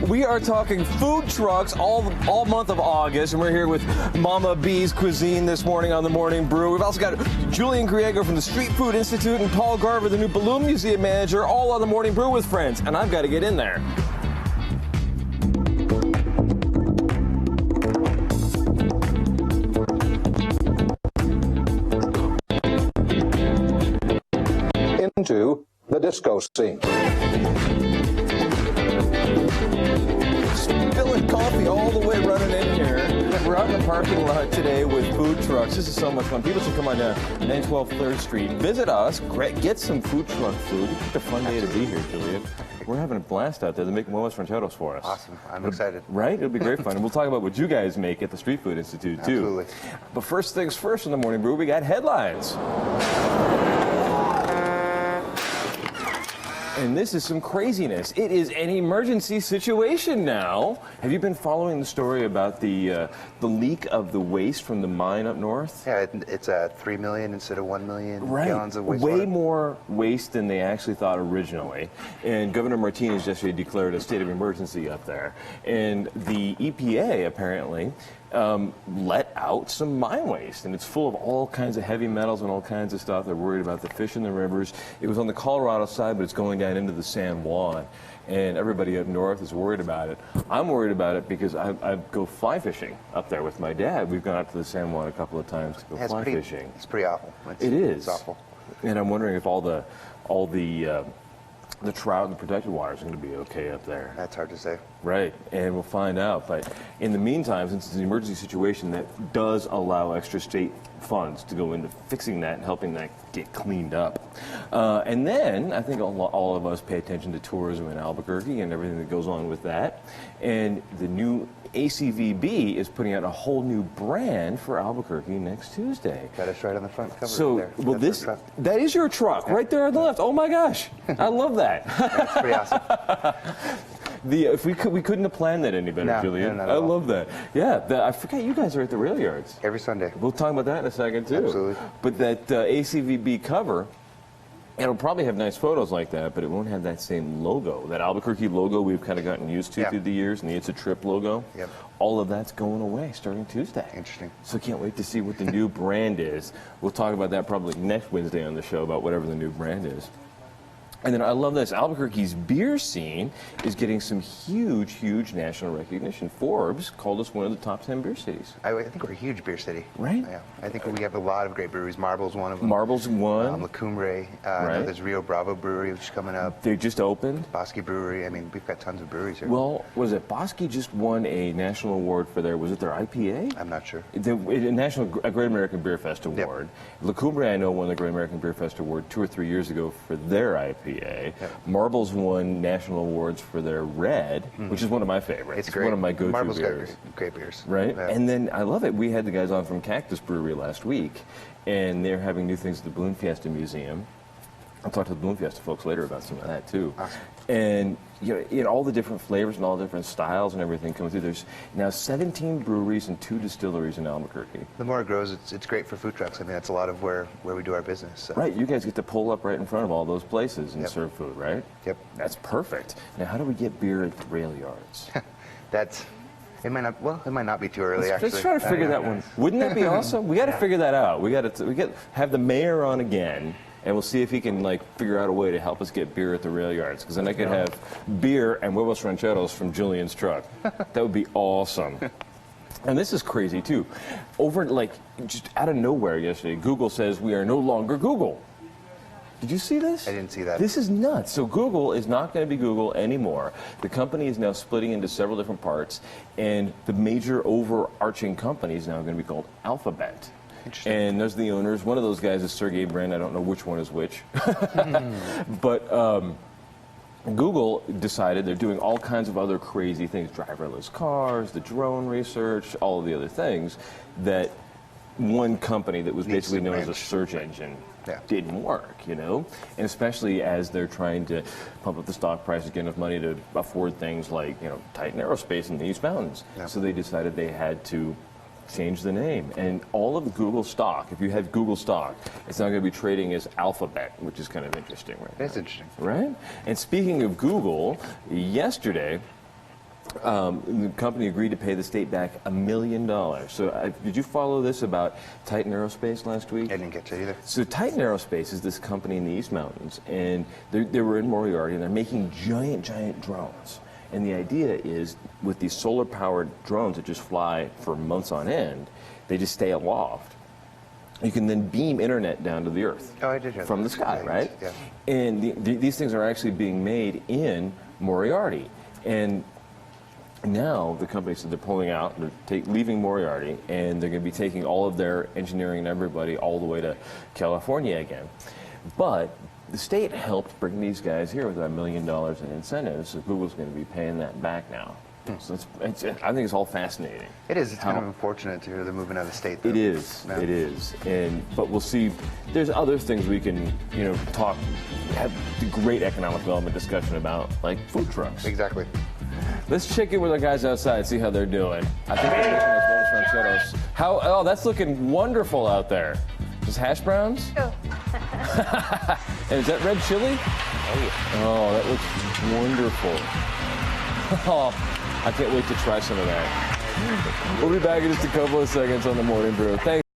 We are talking food trucks all month of August, and we're here with Mama B's Cuisine this morning on the Morning Brew. We've also got Julian Griego from the Street Food Institute and Paul Garver, the new Balloon Museum manager, all on the Morning Brew with friends, and I've got to get in there. Into the disco scene. Spilling coffee all the way running in here. We're out in the parking lot today with food trucks. This is so much fun. People should come on down 912 3rd Street. Visit us. Get some food truck food. It's a fun day to be here, Julian. We're having a blast out there. They're making Momo's Rancheros for us. Awesome. I'm excited. Right? It'll be great fun. And we'll talk about what you guys make at the Street Food Institute, too. Absolutely. But first things first in the Morning Brew, we got headlines. And this is some craziness. It is an emergency situation now. Have you been following the story about the leak of the waste from the mine up north? Yeah, it's 3 million instead of 1 million Right. gallons of wastewater. Way more waste than they actually thought originally. And Governor Martinez yesterday declared a state of emergency up there. And the EPA apparently let out some mine waste, and it's full of all kinds of heavy metals and all kinds of stuff. They're worried about the fish in the rivers. It was on the Colorado side, but it's going down into the San Juan, and everybody up north is worried about it. I'm worried about it because I go fly fishing up there with my dad. We've gone out to the San Juan a couple of times to go fly fishing. It's pretty awful. It's awful. And I'm wondering if all the trout and the protected water is going to be okay up there. That's hard to say. Right, and we'll find out. But in the meantime, since it's an emergency situation, that does allow extra state funds to go into fixing that and helping that get cleaned up. And then I think all of us pay attention to tourism in Albuquerque and everything that goes on with that. And the new ACVB is putting out a whole new brand for Albuquerque next Tuesday. Got us right on the front cover. So, there. well, that is your truck right there on the left. Oh my gosh, I love that. That's pretty awesome. If we couldn't have planned that any better, No, Julian. not at I all. love that. Yeah, I forget you guys are at the rail yards. Every Sunday. We'll talk about that in a second too. Absolutely. But that ACVB cover, it'll probably have nice photos like that, but it won't have that same logo, that Albuquerque logo we've kind of gotten used to through the years, and the It's a Trip logo. Yep. All of that's going away starting Tuesday. Interesting. So can't wait to see what the new brand is. We'll talk about that probably next Wednesday on the show, about whatever the new brand is. And then I love this. Albuquerque's beer scene is getting some huge, huge national recognition. Forbes called us one of the top 10 beer cities. I think we're a huge beer city. Right? Yeah. I think we have a lot of great breweries. Marble's one of them. Marble's one. La Cumbre. Right. There's Rio Bravo Brewery, which is coming up. They just opened. Bosque Brewery. I mean, we've got tons of breweries here. Well, was it Bosque just won a national award for their, was it their IPA? I'm not sure. A Great American Beer Fest award. Yep. La Cumbre, I know, won the Great American Beer Fest award 2 or 3 years ago for their IPA. Yep. Marble's won national awards for their red, which is one of my favorites. It's great. One of my go-to Marble's beers. got great beers. Right? Yeah. And then I love it. We had the guys on from Cactus Brewery last week, and they're having new things at the Balloon Fiesta Museum. I'll talk to the Balloon Fiesta folks later about some of that too. Awesome. And all the different flavors and all the different styles and everything coming through. There's now 17 breweries and 2 distilleries in Albuquerque. The more it grows, it's great for food trucks. I mean, that's a lot of where we do our business. So. Right, you guys get to pull up right in front of all those places and serve food, right? Yep. That's perfect. Now, how do we get beer at the rail yards? It might not be too early. Let's try to figure that one. Wouldn't that be awesome? We got to figure that out. We got to have the mayor on again. And we'll see if he can figure out a way to help us get beer at the rail yards. Because then I could have beer and huevos rancheros from Julian's truck. That would be awesome. And this is crazy too. Just out of nowhere yesterday, Google says we are no longer Google. Did you see this? I didn't see that. This is nuts. So Google is not going to be Google anymore. The company is now splitting into several different parts, and the major overarching company is now going to be called Alphabet. And there's the owners. One of those guys is CVB Brand. I don't know which one is which. But Google decided they're doing all kinds of other crazy things, driverless cars, the drone research, all of the other things that one company that was basically known as a search engine didn't work, and especially as they're trying to pump up the stock price to get enough money to afford things like, Titan Aerospace in the East Mountains. So they decided they had to change the name. And all of Google stock, if you have Google stock, it's now going to be trading as Alphabet, which is kind of interesting right now. That's interesting. Right? And speaking of Google, yesterday, The company agreed to pay the state back $1 million. So did you follow this about Titan Aerospace last week? I didn't get to either. So Titan Aerospace is this company in the East Mountains, and they were in Moriarty, and they're making giant drones. And the idea is, with these solar-powered drones that just fly for months on end, they just stay aloft. You can then beam internet down to the earth. Oh, I did hear from that. the sky, right? Yeah. And these things are actually being made in Moriarty. And now the company said they're pulling out, they're leaving Moriarty, and they're going to be taking all of their engineering and everybody all the way to California again. But the state helped bring these guys here with $1 million in incentives, so Google's going to be paying that back now. So I think it's all fascinating. It is. It's kind of unfortunate to hear they're moving out of state, though. It is. Yeah. It is. But we'll see. There's other things we can, have the great economic development discussion about, like food trucks. Exactly. Let's check in with our guys outside, see how they're doing. I think they're making those rancheros. Oh, that's looking wonderful out there. Is hash browns? Oh. And is that red chili? Oh, yeah. Oh, that looks wonderful. Oh, I can't wait to try some of that. We'll be back in just a couple of seconds on the Morning Brew. Thanks.